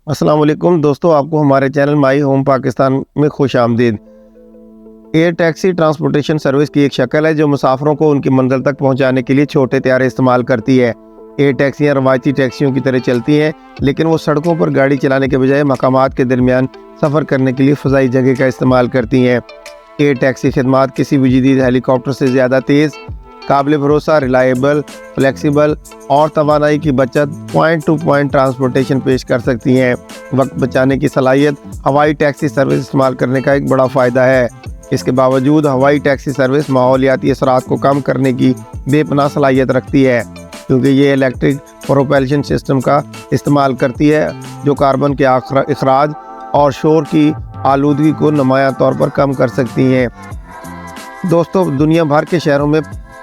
अस्सलाम वालेकुम दोस्तों, आपको हमारे चैनल माई होम पाकिस्तान में खुश आमदीद। एयर टैक्सी ट्रांसपोर्टेशन सर्विस की एक शक्ल है जो मुसाफरों को उनकी मंजिल तक पहुंचाने के लिए छोटे त्यारे इस्तेमाल करती है। एयर टैक्सियाँ रवायती टैक्सियों की तरह चलती हैं, लेकिन वो सड़कों पर गाड़ी चलाने के बजाय मकामात के दरमियान सफ़र करने के लिए फ़ज़ाई जगह का इस्तेमाल करती हैं। एयर टैक्सी खदमात किसी भी जदीद हेलीकॉप्टर से ज़्यादा तेज़, काबिल भरोसा, रिलायबल, फ्लेक्सिबल और तवानाई की बचत पॉइंट टू पॉइंट ट्रांसपोर्टेशन पेश कर सकती हैं। वक्त बचाने की सलाहियत हवाई टैक्सी सर्विस इस्तेमाल करने का एक बड़ा फ़ायदा है। इसके बावजूद हवाई टैक्सी सर्विस माहौलियाती असरात को कम करने की बेपनाह सलाहियत रखती है, क्योंकि ये इलेक्ट्रिक प्रोपल्शन सिस्टम का इस्तेमाल करती है जो कार्बन के अखराज और शोर की आलूदगी को नुमायां तौर पर कम कर सकती हैं। दोस्तों, दुनिया भर के शहरों में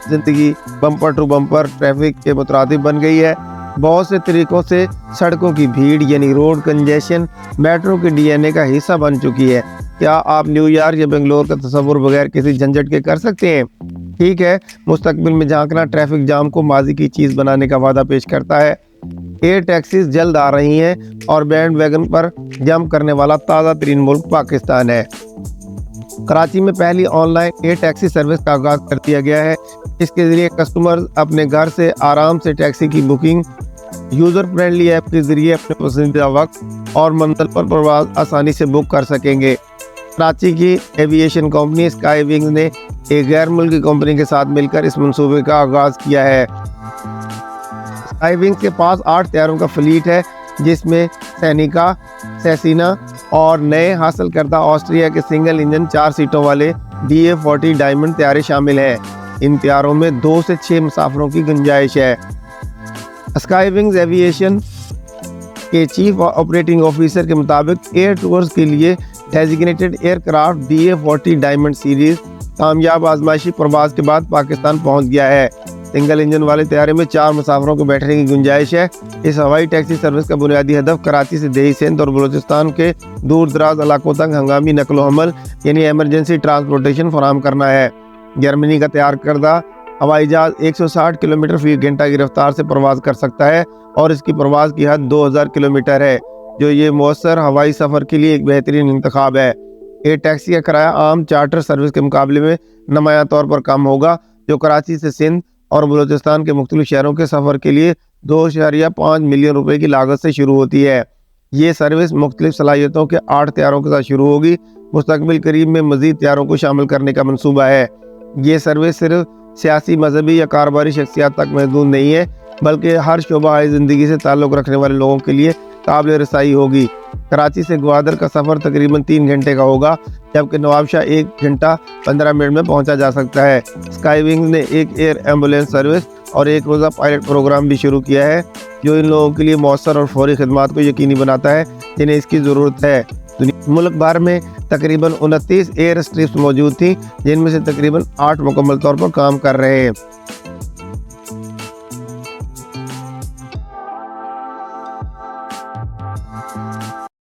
ज़िंदगी बम्पर टू बम्पर ट्रैफिक के मुतरादिफ बन गई है। बहुत से तरीक़ों से सड़कों की भीड़ यानी रोड कंजेशन मेट्रो के DNA का हिस्सा बन चुकी है। क्या आप न्यूयॉर्क या बेंगलोर का तस्वुर बगैर किसी झंझट के कर सकते हैं? ठीक है, मुस्तकबिल में झांकना ट्रैफिक जाम को माजी की चीज़ बनाने का वादा पेश करता है। एयर टैक्सीज जल्द आ रही हैं और बैंड वैगन पर जंप करने वाला ताज़ा तरीन मुल्क पाकिस्तान है। कराची में पहली ऑनलाइन एयर टैक्सी सर्विस का आगाज़ कर दिया गया है। इसके ज़रिए कस्टमर अपने घर से आराम से टैक्सी की बुकिंग यूज़र फ्रेंडली ऐप के ज़रिए अपने पसंदीदा वक्त और मंजिल पर परवाज़ आसानी से बुक कर सकेंगे। कराची की एविएशन कंपनी स्काई विंग्स ने एक गैर मुल्की कंपनी के साथ मिलकर इस मंसूबे का आगाज़ किया है। स्काई विंग्स के पास 8 तैयारों का फ्लीट है, जिसमें सैनिका, सेसिना और नए हासिल करदा ऑस्ट्रिया के सिंगल इंजन 4 सीटों वाले DA-40 डायमंड तैयारे शामिल हैं। इन तैयारों में 2 से 6 मुसाफिरों की गुंजाइश है। स्काई विंग्स एविएशन के चीफ ऑपरेटिंग ऑफिसर के मुताबिक एयर टूर्स के लिए designated aircraft DA-40 diamond series कामयाब आजमाइशी प्रवास के बाद पाकिस्तान पहुंच गया है। सिंगल इंजन वाले तैयारे में 4 मुसाफिरों को बैठने की गुंजाइश है। इस हवाई टैक्सी सर्विस का बुनियादी हदफ कराची से देही सिंध और बलूचिस्तान के दूर दराज इलाकों तक हंगामी नकलो हमल यानी एमरजेंसी ट्रांसपोर्टेशन फराहम करना है। जर्मनी का तैयार करदा हवाई जहाज 160 किलोमीटर फी घंटा की रफ्तार से प्रवास कर सकता है और इसकी प्रवास की हद 2000 किलोमीटर है, जो ये मौसर हवाई सफ़र के लिए एक बेहतरीन इंतखाब है। एयर टैक्सी का किराया आम चार्टर सर्विस के मुकाबले में नुमायां तौर पर कम होगा, जो कराची से सिंध और बलूचिस्तान के मुख्तलिफ शहरों के सफ़र के लिए 2.5 मिलियन रुपए की लागत से शुरू होती है। ये सर्विस मुख्तलिफ सलाहियतों के 8 तैयारों के साथ शुरू होगी। मुस्तकबिल करीब में मज़ीद तैयारों को शामिल करने का मंसूबा है। ये सर्विस सिर्फ सियासी, मजहबी या कारोबारी शख्सियात तक महदूद नहीं है, बल्कि हर शोबा ज़िंदगी से ताल्लुक़ रखने वाले लोगों के लिए काबिल रसाई होगी। कराची से ग्वादर का सफ़र तकरीबन 3 घंटे का होगा, जबकि नवाबशाह 1 घंटा 15 मिनट में पहुंचा जा सकता है। स्काई विंग्स ने एक एयर एम्बुलेंस सर्विस और एक रोज़ा पायलट प्रोग्राम भी शुरू किया है, जो इन लोगों के लिए मौसर और फौरी खदमात को यकीनी बनाता है जिन्हें इसकी ज़रूरत है। मुल्क भर में तकरीबन 29 एयर स्ट्रिप्स मौजूद थी, जिनमें से तकरीबन 8 मुकम्मल तौर पर काम कर रहे हैं।